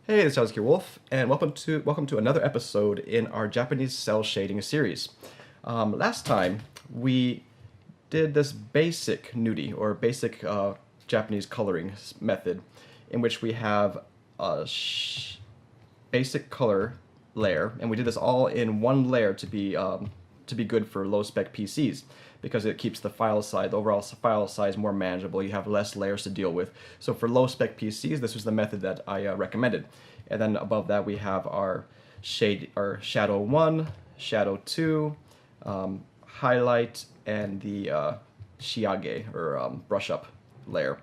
Hey, this is Yasuki Wolf, and welcome to another episode in our Japanese cell shading series. Last time we did this basic nudie or basic Japanese coloring method, in which we have a basic color layer, and we did this all in one layer to be good for low spec PCs because it keeps the overall file size more manageable. You have less layers to deal with. So for low spec PCs, this was the method that I recommended. And then above that, we have our shadow 1, shadow 2, highlight, and the shiage or brush up layer.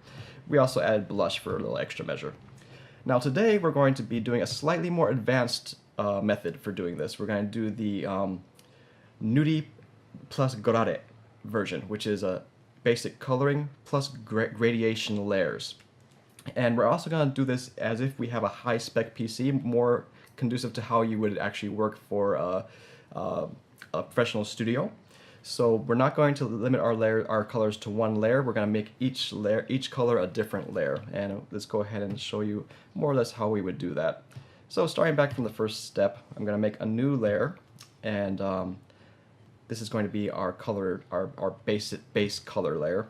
We also added blush for a little extra measure. Now today we're going to be doing a slightly more advanced method for doing this. We're going to do the nudie plus grade version, which is a basic coloring plus gradation layers. And we're also going to do this as if we have a high spec PC, more conducive to how you would actually work for a professional studio. So we're not going to limit our colors to one layer. We're going to make each color a different layer. And let's go ahead and show you more or less how we would do that. So starting back from the first step, I'm going to make a new layer, and this is going to be our base color layer.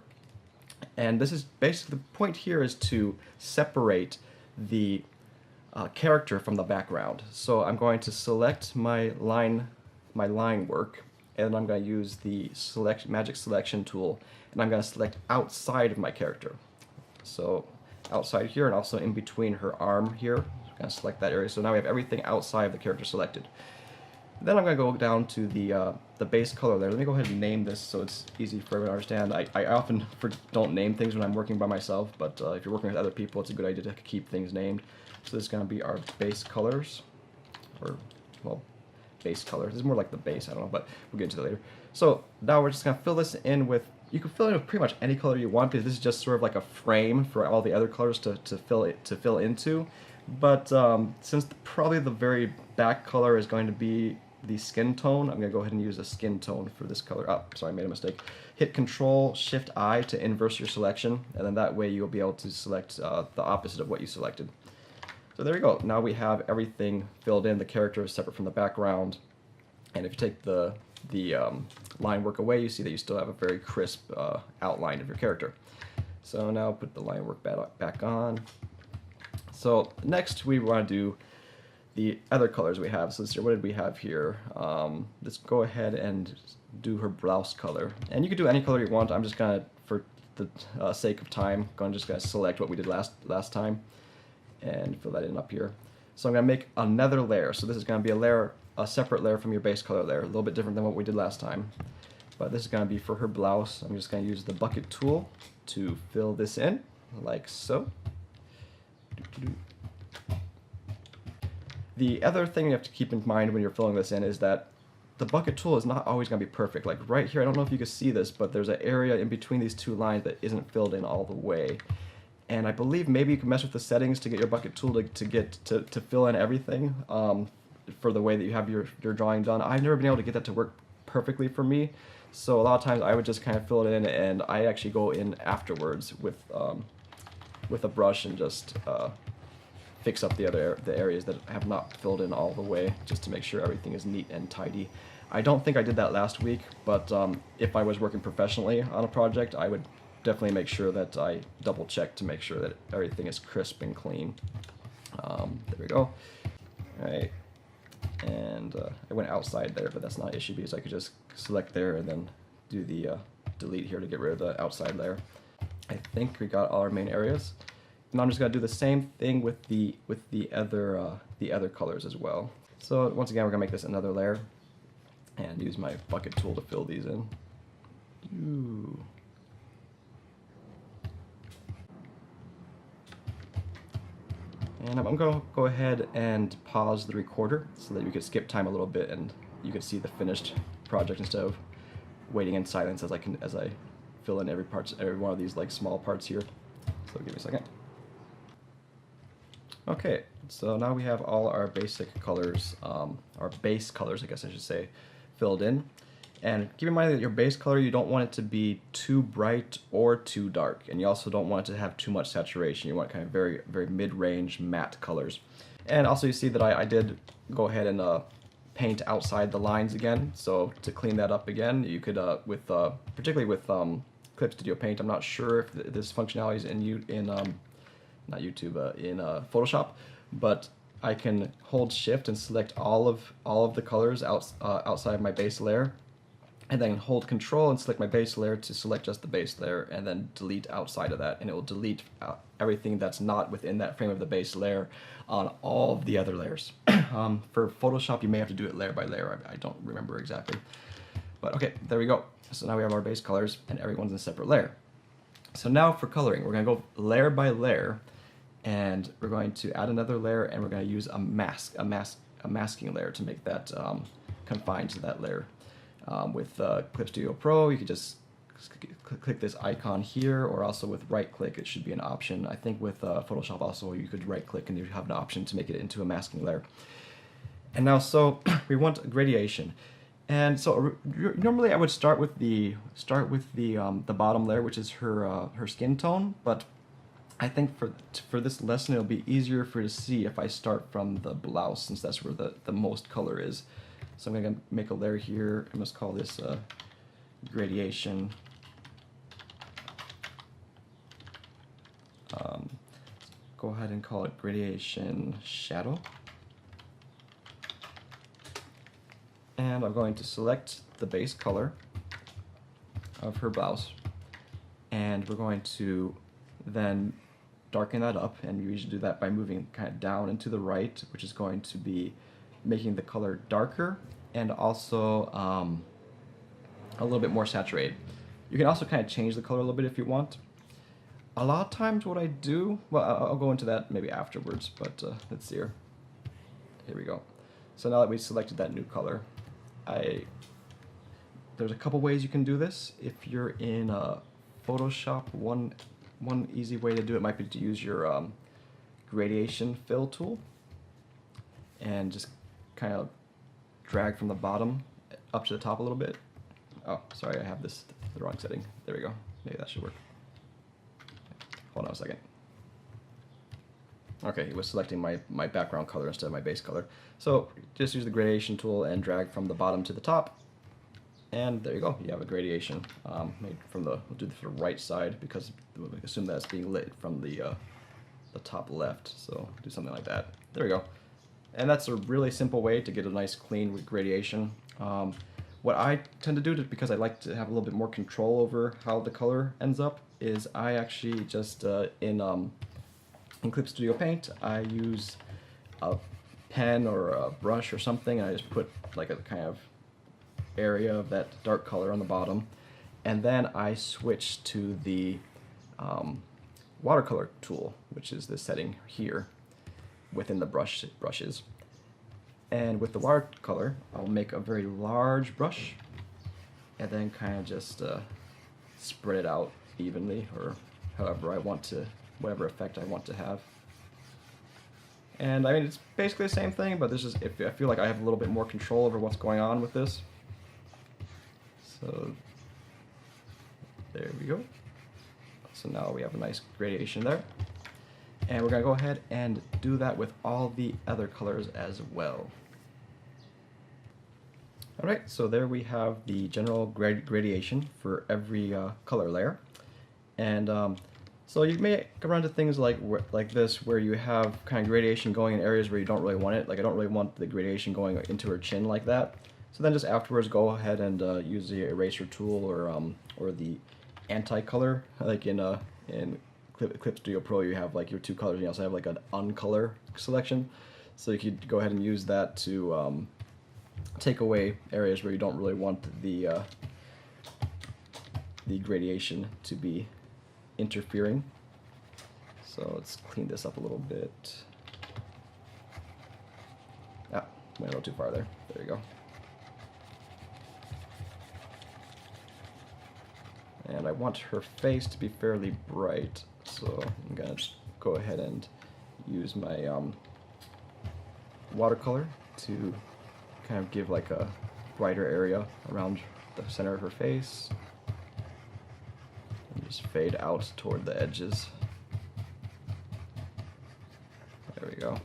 And this is basically, the point here is to separate the character from the background. So I'm going to select my line work, and I'm going to use the magic selection tool, and I'm going to select outside of my character. So outside here, and also in between her arm here. I'm going to select that area. So now we have everything outside of the character selected. Then I'm going to go down to the base color layer. Let me go ahead and name this so it's easy for everyone to understand. I often don't name things when I'm working by myself, but if you're working with other people, it's a good idea to keep things named. So this is going to be our base colors, or, well, base color. This is more like the base, I don't know, but we'll get into that later. So now we're just going to fill this in with, you can fill in with pretty much any color you want, because this is just sort of like a frame for all the other colors to fill into. But since probably the very back color is going to be the skin tone, I'm going to go ahead and use a skin tone for this color. Oh, sorry, I made a mistake. Hit Control-Shift-I to inverse your selection, and then that way you'll be able to select the opposite of what you selected. So there we go. Now we have everything filled in. The character is separate from the background, and if you take the line work away, you see that you still have a very crisp outline of your character. So now put the line work back on. So next we want to do the other colors we have. So let's see, what did we have here? Let's go ahead and do her blouse color. And you can do any color you want. I'm just gonna, for the sake of time, just gonna select what we did last time and fill that in up here. So I'm gonna make another layer. So this is gonna be a separate layer from your base color layer, a little bit different than what we did last time. But this is gonna be for her blouse. I'm just gonna use the bucket tool to fill this in, like so. The other thing you have to keep in mind when you're filling this in is that the bucket tool is not always going to be perfect. Like right here, I don't know if you can see this, but there's an area in between these two lines that isn't filled in all the way. And I believe maybe you can mess with the settings to get your bucket tool to fill in everything for the way that you have your drawing done. I've never been able to get that to work perfectly for me. So a lot of times I would just kind of fill it in, and I actually go in afterwards with a brush and just fix up the areas that have not filled in all the way, just to make sure everything is neat and tidy. I don't think I did that last week, but if I was working professionally on a project, I would definitely make sure that I double check to make sure that everything is crisp and clean. There we go. All right, and I went outside there, but that's not an issue because I could just select there and then do the delete here to get rid of the outside layer. I think we got all our main areas. And I'm just going to do the same thing with the other colors as well. So once again, we're going to make this another layer and use my bucket tool to fill these in. Ooh. And I'm going to go ahead and pause the recorder so that you can skip time a little bit and you can see the finished project instead of waiting in silence as I fill in every one of these like small parts here. So give me a second. Okay, so now we have all our basic colors, our base colors, I guess I should say, filled in. And keep in mind that your base color, you don't want it to be too bright or too dark, and you also don't want it to have too much saturation. You want kind of very, very mid-range matte colors. And also you see that I did go ahead and paint outside the lines again. So to clean that up again, you could, particularly with Clip Studio Paint, I'm not sure if this functionality is in not YouTube, in Photoshop, but I can hold Shift and select all of the colors outside my base layer, and then hold Control and select my base layer to select just the base layer, and then delete outside of that, and it will delete everything that's not within that frame of the base layer on all of the other layers. For Photoshop, you may have to do it layer by layer. I don't remember exactly. But okay, there we go. So now we have our base colors, and everyone's in a separate layer. So now for coloring, we're going to go layer by layer, and we're going to add another layer, and we're going to use a masking layer to make that confined to that layer. With Clip Studio Pro, you could just click this icon here, or also with right click, it should be an option. I think with Photoshop also, you could right click and you have an option to make it into a masking layer. And now, so we want gradation. And so normally I would start with the bottom layer, which is her skin tone, but I think for this lesson it'll be easier for you to see if I start from the blouse, since that's where the most color is. So I'm going to make a layer here. I must call this gradation. Go ahead and call it gradation shadow. And I'm going to select the base color of her blouse, and we're going to then darken that up, and we usually do that by moving kind of down and to the right, which is going to be making the color darker and also a little bit more saturated. You can also kind of change the color a little bit if you want. A lot of times what I do, well, I'll go into that maybe afterwards, but let's see here. Here we go. So now that we selected that new color, there's a couple ways you can do this. If you're in Photoshop, one easy way to do it might be to use your gradation fill tool and just kind of drag from the bottom up to the top a little bit. Oh, sorry, I have the wrong setting. There we go. Maybe that should work. Hold on a second. Okay, it was selecting my background color instead of my base color. So just use the gradation tool and drag from the bottom to the top. And there you go, you have a gradation made from we'll do the right side, because we assume that's being lit from the top left. So do something like that. There we go. And that's a really simple way to get a nice clean gradation. What I tend to do, because I like to have a little bit more control over how the color ends up, is I actually just in Clip Studio Paint, I use a pen or a brush or something, and I just put like a kind of area of that dark color on the bottom, and then I switch to the watercolor tool, which is this setting here within the brushes. And with the watercolor, I'll make a very large brush and then kind of just spread it out evenly, or however I want to, whatever effect I want to have. And I mean, it's basically the same thing, but this is, I feel like I have a little bit more control over what's going on with this. So there we go. So now we have a nice gradation there. And we're going to go ahead and do that with all the other colors as well. Alright, so there we have the general gradation for every color layer. And so you may come around to things like this, where you have kind of gradation going in areas where you don't really want it. Like I don't really want the gradation going into her chin like that. So then just afterwards go ahead and use the eraser tool or the anti-color, like in Clip Studio Pro you have like your two colors, and you also have like an uncolor selection. So you could go ahead and use that to take away areas where you don't really want the gradation to be interfering. So let's clean this up a little bit. Ah, went a little too far there. There you go. And I want her face to be fairly bright, so I'm gonna go ahead and use my watercolor to kind of give like a brighter area around the center of her face. And just fade out toward the edges. There we go.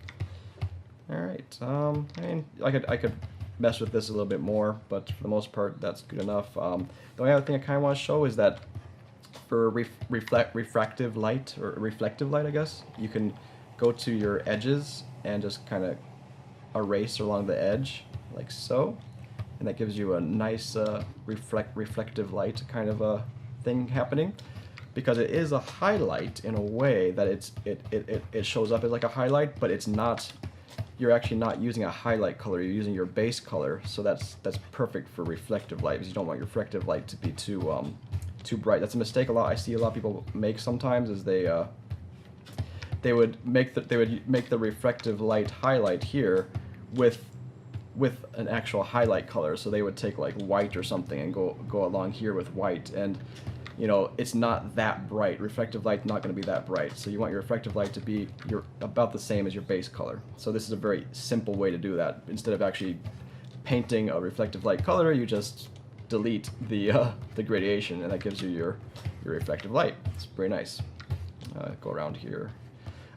All right. I mean, I could mess with this a little bit more, but for the most part, that's good enough. The only other thing I kind of want to show is that for refractive light, or reflective light, I guess, you can go to your edges and just kind of erase along the edge, like so, and that gives you a nice reflective light kind of a thing happening, because it is a highlight in a way that it shows up as like a highlight, but it's not. You're actually not using a highlight color. You're using your base color, so that's perfect for reflective light, because you don't want your reflective light to be too bright. That's a mistake I see a lot of people make sometimes, is they would make the reflective light highlight here with an actual highlight color. So they would take like white or something and go along here with white, and you know, it's not that bright. Reflective light's not going to be that bright. So you want your reflective light to be about the same as your base color. So this is a very simple way to do that. Instead of actually painting a reflective light color, you just delete the gradation, and that gives you your reflective light. It's very nice. Go around here.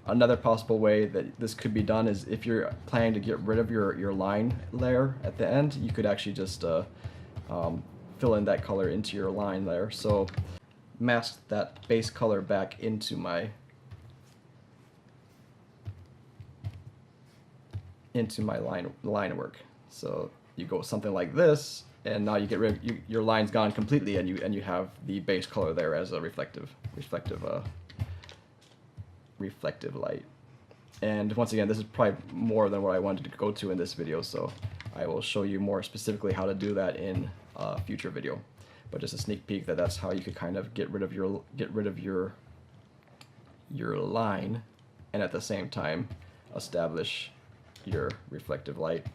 Another possible way that this could be done is if you're planning to get rid of your line layer at the end, you could actually just fill in that color into your line layer. So mask that base color back into my line work. So you go something like this, and now you get rid of your line's gone completely, and you have the base color there as a reflective light. And once again, this is probably more than what I wanted to go to in this video, so I will show you more specifically how to do that in a future video. But just a sneak peek that's how you could kind of get rid of your line, and at the same time establish your reflective light.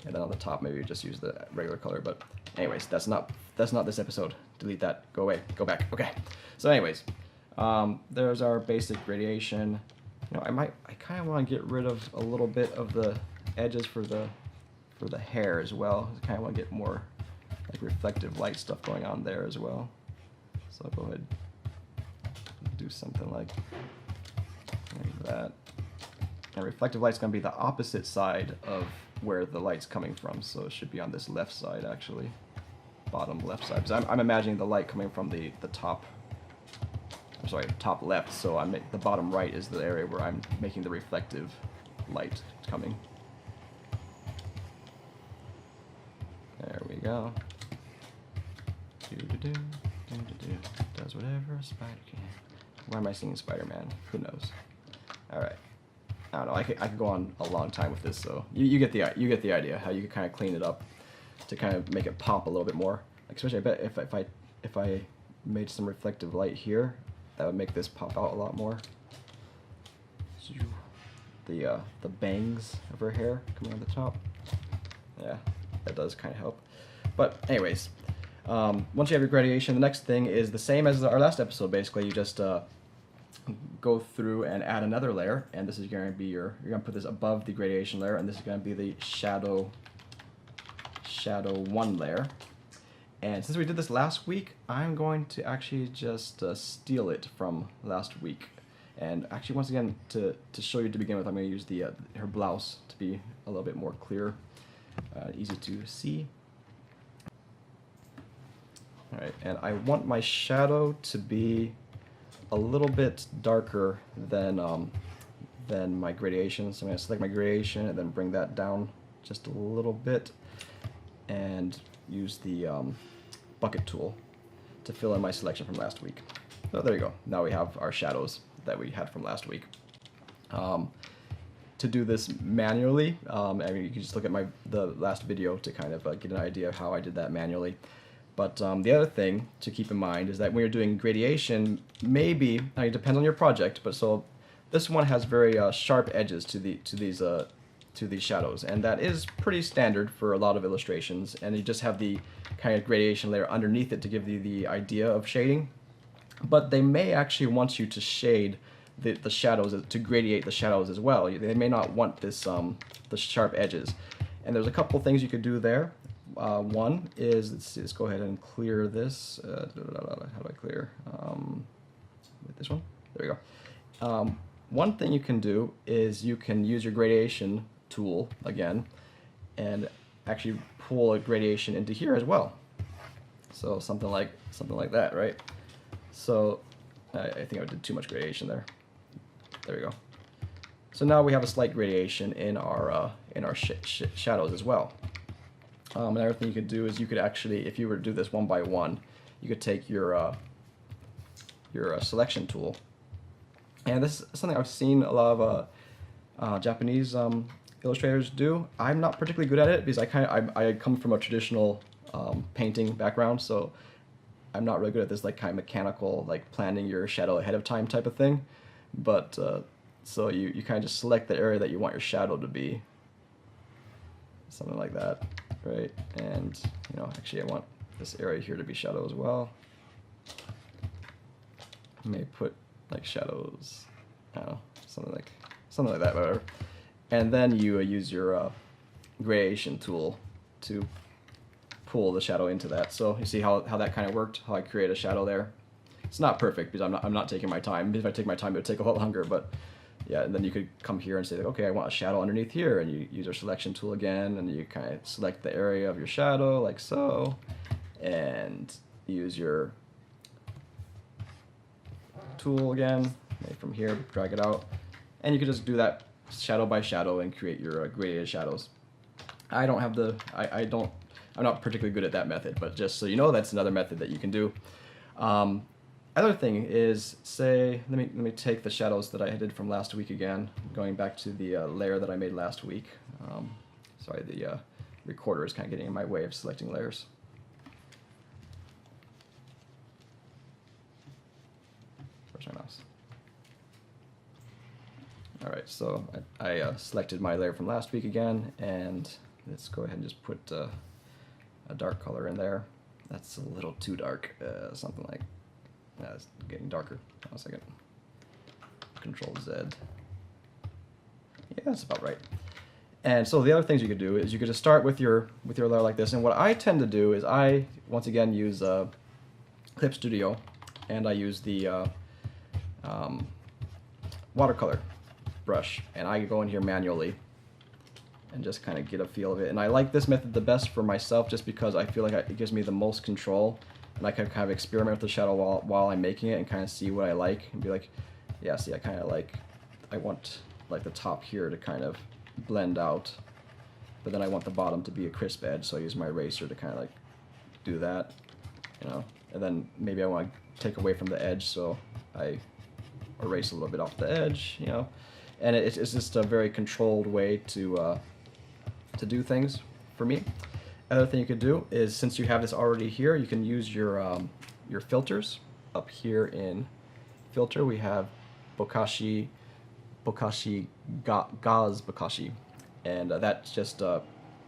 And then on the top, maybe you just use the regular color. But anyways, that's not this episode. Delete that. Go away. Go back. Okay. So anyways, there's our basic gradation. You know, I kind of want to get rid of a little bit of the edges for the hair as well. I kind of want to get more like reflective light stuff going on there as well. So I'll go ahead and do something like that. And reflective light's going to be the opposite side of where the light's coming from, so it should be on this left side, actually, bottom left side. Because I'm imagining the light coming from the top. I'm sorry, top left. So the bottom right is the area where I'm making the reflective light coming. There we go. Does whatever a spider can. Why am I singing Spider-Man? Who knows? All right. I don't know. I could go on a long time with this, so you get the idea how you could kind of clean it up to kind of make it pop a little bit more. Like, especially, I bet if I made some reflective light here, that would make this pop out a lot more. The bangs of her hair coming on the top. Yeah, that does kind of help. But anyways, once you have your gradation, the next thing is the same as our last episode. Basically, you just go through and add another layer, and this is going to be you're going to put this above the gradation layer, and this is going to be the shadow 1 layer. And since we did this last week, I'm going to actually just steal it from last week. And actually, once again, to show you to begin with, I'm going to use her blouse to be a little bit more clear, easy to see. All right, and I want my shadow to be a little bit darker than my gradation. So I'm going to select my gradation and then bring that down just a little bit, and use the bucket tool to fill in my selection from last week. So there you go. Now we have our shadows that we had from last week. To do this manually, I mean, you can just look at the last video to kind of get an idea of how I did that manually. But the other thing to keep in mind is that when you're doing gradation, maybe, now it depends on your project, but so this one has very sharp edges to these shadows, and that is pretty standard for a lot of illustrations, and you just have the kind of gradation layer underneath it to give you the idea of shading. But they may actually want you to shade the shadows, to gradiate the shadows as well. They may not want this the sharp edges, and there's a couple things you could do there. One is, let's go ahead and clear this. How do I clear? With this one? There we go. One thing you can do is you can use your gradation tool again and actually pull a gradation into here as well. So something like that, right? So I think I did too much gradation there. There we go. So now we have a slight gradation in our shadows as well. Another thing you could do is you could actually, if you were to do this one by one, you could take your selection tool, and this is something I've seen a lot of Japanese illustrators do. I'm not particularly good at it because I come from a traditional painting background, so I'm not really good at this like kind of mechanical, like planning your shadow ahead of time type of thing. But so you kind of just select the area that you want your shadow to be, something like that, right? And you know, actually I want this area here to be shadow as well. I may put like shadows, I don't know, something like that, whatever. And then you use your gradation tool to pull the shadow into that. So you see how that kind of worked, how I create a shadow there. It's not perfect because I'm not taking my time. If I take my time, it would take a lot longer. But yeah, and then you could come here and say, like, okay, I want a shadow underneath here, and you use your selection tool again, and you kind of select the area of your shadow like so, and use your tool again, maybe from here, drag it out, and you can just do that shadow by shadow and create your graded shadows. I don't have the, I'm not particularly good at that method, but just so you know, that's another method that you can do. Other thing is, say, let me take the shadows that I did from last week again, going back to the layer that I made last week. Sorry, the recorder is kind of getting in my way of selecting layers. Where's my mouse? All right, so I selected my layer from last week again, and let's go ahead and just put a dark color in there. That's a little too dark, something like, it's getting darker. Hold on a second. Control Z. Yeah, that's about right. And so the other things you could do is you could just start with your layer like this. And what I tend to do is I, once again, use Clip Studio, and I use the watercolor brush, and I go in here manually and just kind of get a feel of it. And I like this method the best for myself just because I feel like it gives me the most control, and I can kind of experiment with the shadow while I'm making it and kind of see what I like and be like, yeah, see, I want like the top here to kind of blend out, but then I want the bottom to be a crisp edge, so I use my eraser to kind of like do that, you know, and then maybe I want to take away from the edge, so I erase a little bit off the edge, you know, and it's just a very controlled way to do things for me. Another thing you could do is, since you have this already here, you can use your filters. Up here in filter, we have Bokashi, Gaz Bokashi, and that just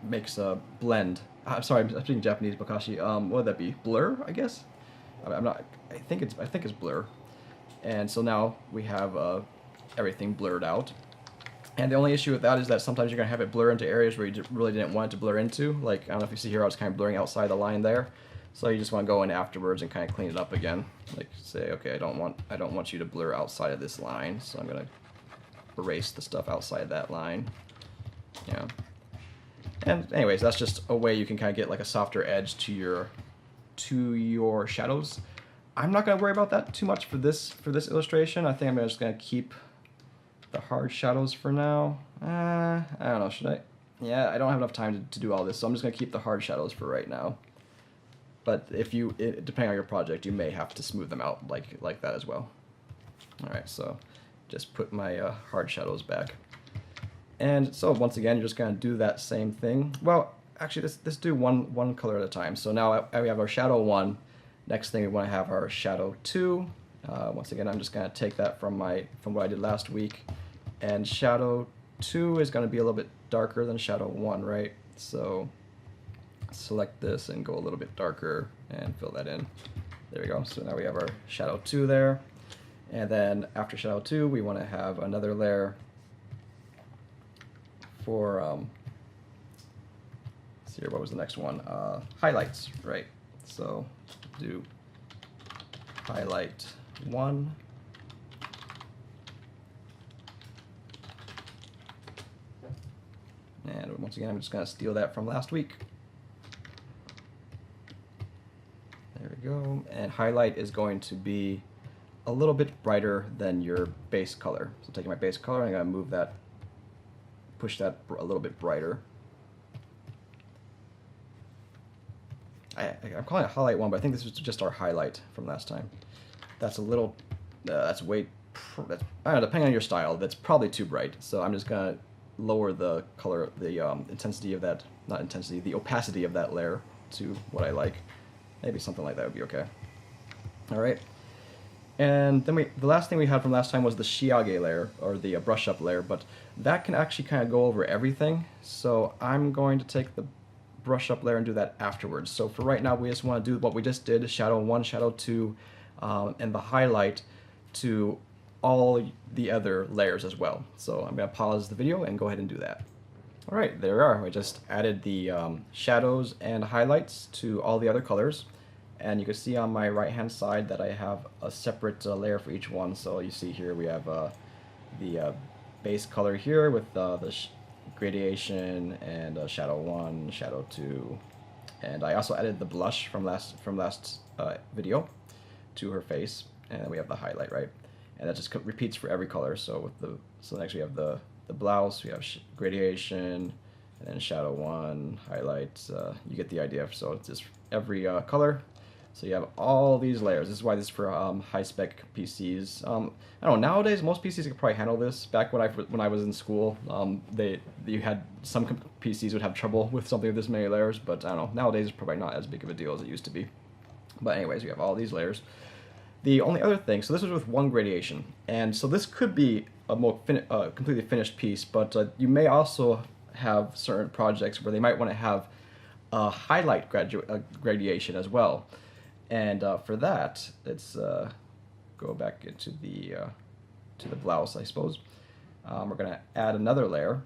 makes a blend. I'm sorry, I'm speaking Japanese. Bokashi. What would that be? Blur, I guess. I'm not. I think it's blur. And so now we have everything blurred out. And the only issue with that is that sometimes you're going to have it blur into areas where you really didn't want it to blur into. Like, I don't know if you see here, I was kind of blurring outside the line there. So you just want to go in afterwards and kind of clean it up again. Like, say, okay, I don't want you to blur outside of this line, so I'm going to erase the stuff outside that line. Yeah. And anyways, that's just a way you can kind of get like a softer edge to your shadows. I'm not going to worry about that too much for this illustration. I think I'm just going to keep the hard shadows for now. I don't know, should I? Yeah, I don't have enough time to do all this, so I'm just going to keep the hard shadows for right now. But if you, depending on your project, you may have to smooth them out like that as well. Alright, so just put my hard shadows back. And so once again, you're just going to do that same thing. Well, actually, let's do one color at a time. So now we have our shadow 1. Next thing we want to have our shadow 2. Once again, I'm just going to take that from what I did last week. And shadow 2 is going to be a little bit darker than shadow 1, right? So select this and go a little bit darker and fill that in. There we go. So now we have our shadow 2 there. And then after shadow 2, we want to have another layer for, let's see here, what was the next one? Highlights, right? So do highlight 1. Once again, I'm just going to steal that from last week. There we go. And highlight is going to be a little bit brighter than your base color. So taking my base color, I'm going to move that, push that a little bit brighter. I'm calling it highlight 1, but I think this was just our highlight from last time. That's a little, that's way, that's, I don't know, depending on your style, that's probably too bright. So I'm just going to lower the color, the intensity of that, not intensity, the opacity of that layer to what I like. Maybe something like that would be okay. All right. And then the last thing we had from last time was the Shiage layer, or the brush up layer, but that can actually kind of go over everything. So I'm going to take the brush up layer and do that afterwards. So for right now, we just want to do what we just did, shadow 1, shadow 2, and the highlight to all the other layers as well. So I'm going to pause the video and go ahead and do that. All right, there we are. I just added the shadows and highlights to all the other colors. And you can see on my right hand side that I have a separate layer for each one. So you see here we have the base color here with the gradation and shadow 1, shadow 2. And I also added the blush from last video to her face. And then we have the highlight, right? And that just repeats for every color. So next we have the blouse, we have gradation, and then shadow 1, highlights. You get the idea. So it's just every color. So you have all these layers. This is why this is for high-spec PCs. I don't know. Nowadays, most PCs could probably handle this. Back when I was in school, you had some PCs would have trouble with something with this many layers. But I don't know. Nowadays, it's probably not as big of a deal as it used to be. But anyways, we have all these layers. The only other thing, so this was with one gradation, and so this could be a more completely finished piece. But you may also have certain projects where they might want to have a highlight gradation as well. And for that, let's go back into to the blouse, I suppose. We're going to add another layer.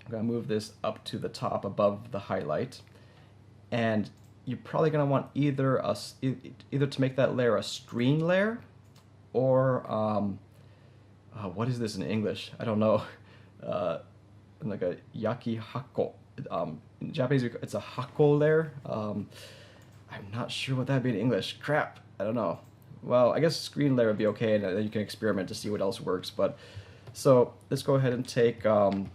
I'm going to move this up to the top above the highlight. And you're probably going to want either to make that layer a screen layer, or what is this in English? I don't know. Like a yaki hako. In Japanese, it's a hako layer. I'm not sure what that'd be in English. Crap, I don't know. Well, I guess screen layer would be okay, and then you can experiment to see what else works. But so let's go ahead and take. You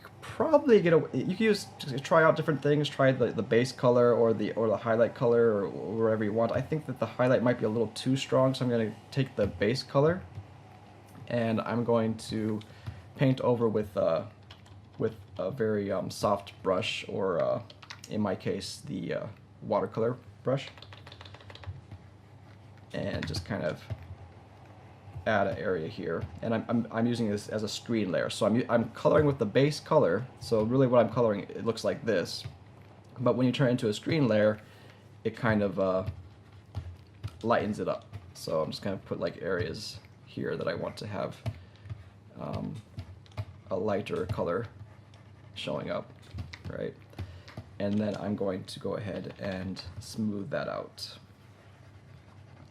could probably you can try out different things. Try the base color or the highlight color or wherever you want. I think that the highlight might be a little too strong, so I'm going to take the base color, and I'm going to paint over with a very soft brush, or in my case, the watercolor brush, and just kind of add an area here. And I'm using this as a screen layer, so I'm coloring with the base color. So really, what I'm coloring, it looks like this. But when you turn it into a screen layer, it kind of lightens it up. So I'm just going to put like areas here that I want to have a lighter color showing up, right? And then I'm going to go ahead and smooth that out,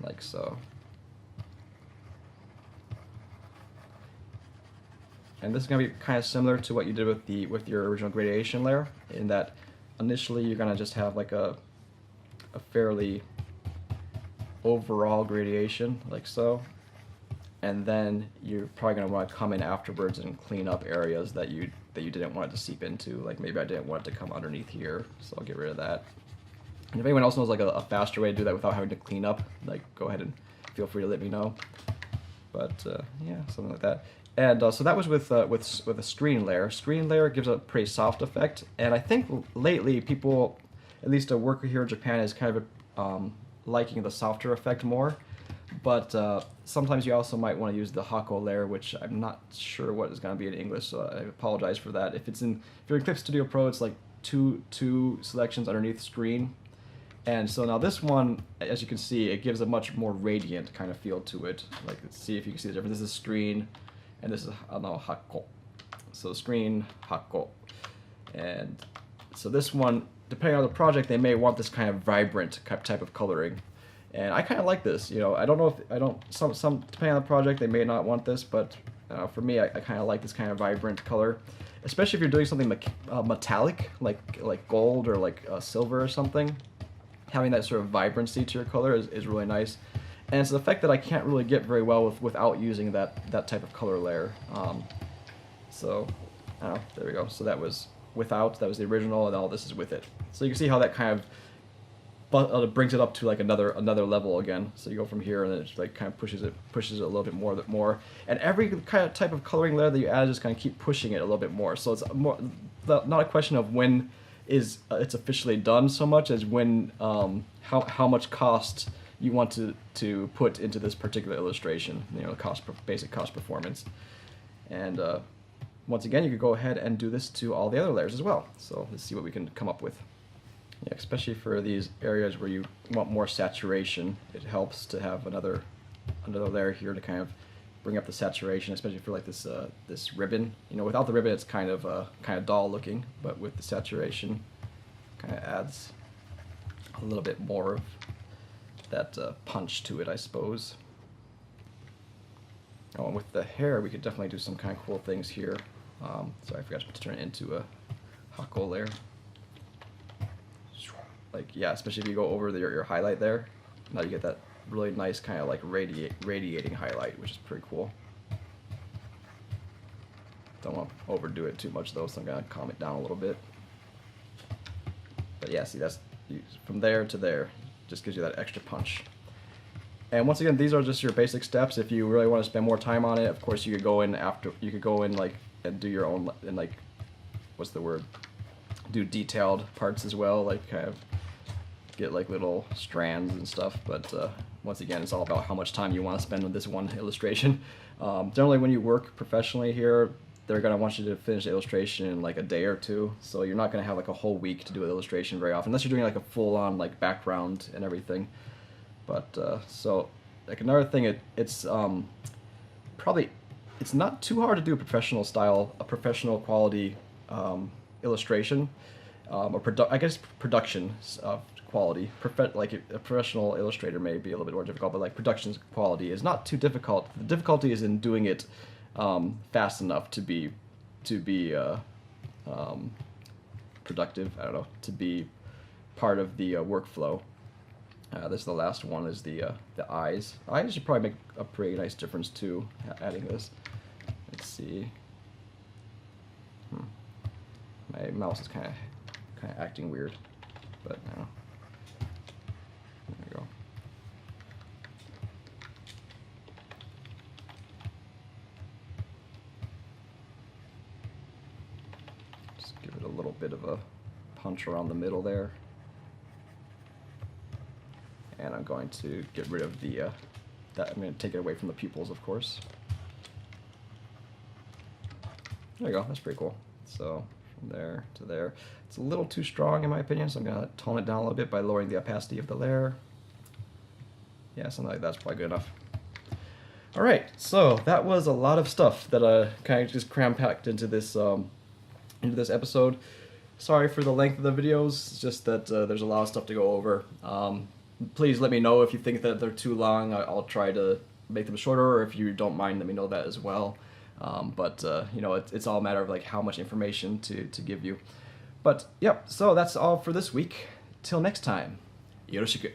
like so. And this is going to be kind of similar to what you did with your original gradation layer, in that initially you're going to just have like a fairly overall gradation, like so. And then you're probably going to want to come in afterwards and clean up areas that you didn't want it to seep into. Like maybe I didn't want it to come underneath here, so I'll get rid of that. And if anyone else knows like a faster way to do that without having to clean up, like go ahead and feel free to let me know. But yeah, something like that. And so that was with a screen layer. Screen layer gives a pretty soft effect, and I think lately people, at least a worker here in Japan, is kind of liking the softer effect more. But sometimes you also might want to use the Hako layer, which I'm not sure what is going to be in English, so I apologize for that. If you're in Clip Studio Pro, it's like two selections underneath screen. And so now this one, as you can see, it gives a much more radiant kind of feel to it. Like, let's see if you can see the difference. This is screen, and this is Hako. So screen, Hako. And so this one, depending on the project, they may want this kind of vibrant type of coloring. And I kind of like this, you know. I don't know if some depending on the project, they may not want this, but For me, I kind of like this kind of vibrant color, especially if you're doing something metallic, like gold or like silver or something. Having that sort of vibrancy to your color is really nice, and it's an effect that I can't really get very well without using that type of color layer. So, I don't know, there we go. So that was without, that was the original, and all this is with it. So you can see how that kind of brings it up to like another level again. So you go from here, and then it like kind of pushes it a little bit more. And every kind of type of coloring layer that you add just kind of keep pushing it a little bit more. So it's more not a question of when it's officially done so much as when how much cost you want to put into this particular illustration. You know, basic cost performance. And once again, you could go ahead and do this to all the other layers as well. So let's see what we can come up with. Yeah, especially for these areas where you want more saturation, it helps to have another layer here to kind of bring up the saturation, especially for like this this ribbon. You know, without the ribbon, it's kind of dull looking, but with the saturation, kind of adds a little bit more of that punch to it, I suppose. Oh, and with the hair, we could definitely do some kind of cool things here. Sorry, I forgot to turn it into a Hako layer. Like, yeah, especially if you go over your highlight there, now you get that really nice kind of like radiating highlight, which is pretty cool. Don't want to overdo it too much though, so I'm gonna calm it down a little bit. But yeah, see, that's from there to there, just gives you that extra punch. And once again, these are just your basic steps. If you really want to spend more time on it, of course, you could go in like and do your own, and like, what's the word? Do detailed parts as well, like kind of get like little strands and stuff. But once again, it's all about how much time you want to spend on this one illustration. Generally, when you work professionally here, they're gonna want you to finish the illustration in like a day or two. So you're not gonna have like a whole week to do an illustration very often, unless you're doing like a full-on like background and everything. But so like another thing, it's probably, it's not too hard to do a professional quality illustration, or I guess production quality. Like a professional illustrator may be a little bit more difficult, but like production quality is not too difficult. The difficulty is in doing it fast enough to be productive. I don't know, to be part of the workflow. This is the last one, is the eyes. Eyes should probably make a pretty nice difference too, adding this. Let's see. My mouse is kind of acting weird, but I don't know. There we go. Just give it a little bit of a punch around the middle there. And I'm going to get rid of the, I'm going to take it away from the pupils, of course. There you go, that's pretty cool. So, from there to there. It's a little too strong in my opinion, so I'm going to tone it down a little bit by lowering the opacity of the layer. Yeah, something like that's probably good enough. Alright, so that was a lot of stuff that I kind of just cram-packed into this episode. Sorry for the length of the videos, it's just that there's a lot of stuff to go over. Please let me know if you think that they're too long. I'll try to make them shorter, or if you don't mind, let me know that as well. You know, it's all a matter of like how much information to give you. But, yep, so that's all for this week. Till next time, yoroshiku.